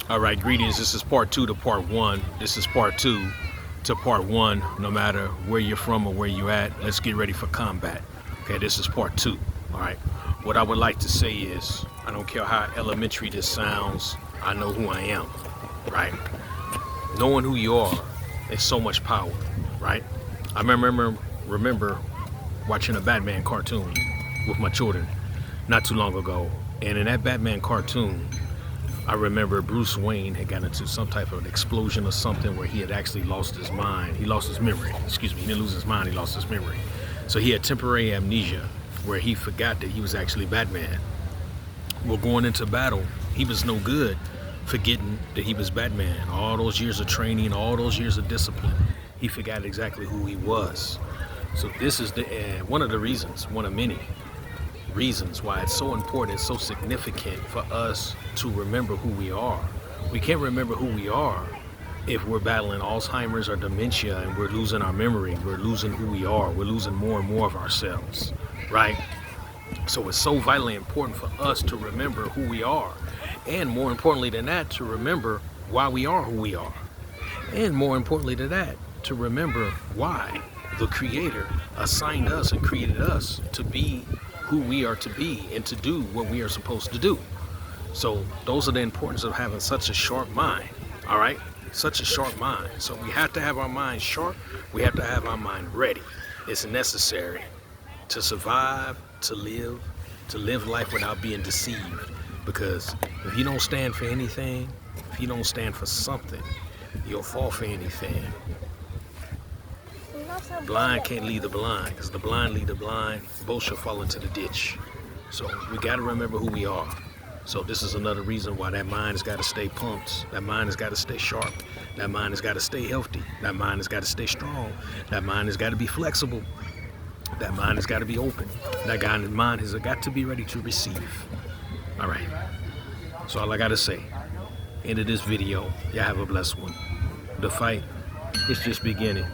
All right, greetings. This is part two to part one. This is part two to part one. No matter where you're from or where you're at, let's get ready for combat. Okay, this is part two. All right. What I would like to say is, I don't care how elementary this sounds, I know who I am, right? Knowing who you are is so much power, right? I remember watching a Batman cartoon with my children not too long ago, and in that Batman cartoon, I remember Bruce Wayne had gotten into some type of explosion or something where he had actually lost his mind. He lost his memory. Excuse me, he didn't lose his mind, he lost his memory. So he had temporary amnesia where he forgot that he was actually Batman. Well, going into battle, he was no good forgetting that he was Batman. All those years of training, all those years of discipline, he forgot exactly who he was. So this is one of the reasons, one of many reasons why it's so important, it's so significant for us to remember who we are. We can't remember who we are if we're battling Alzheimer's or dementia and we're losing our memory, we're losing who we are, we're losing more and more of ourselves, right? So it's so vitally important for us to remember who we are, and more importantly than that, to remember why we are who we are, and more importantly than that, to remember why the Creator assigned us and created us to be who we are to be and to do what we are supposed to do. So those are the importance of having such a sharp mind, all right? Such a sharp mind. So we have to have our mind sharp. We have to have our mind ready. It's necessary to survive, to live life without being deceived. Because if you don't stand for anything, if you don't stand for something, you'll fall for anything. Blind can't lead the blind, because the blind lead the blind, both shall fall into the ditch. So we got to remember who we are. So this is another reason why that mind has got to stay pumped. That mind has got to stay sharp. That mind has got to stay healthy. That mind has got to stay strong. That mind has got to be flexible. That mind has got to be open. That mind has got to be ready to receive. All right. So all I got to say, end of this video, y'all have a blessed one. The fight is just beginning.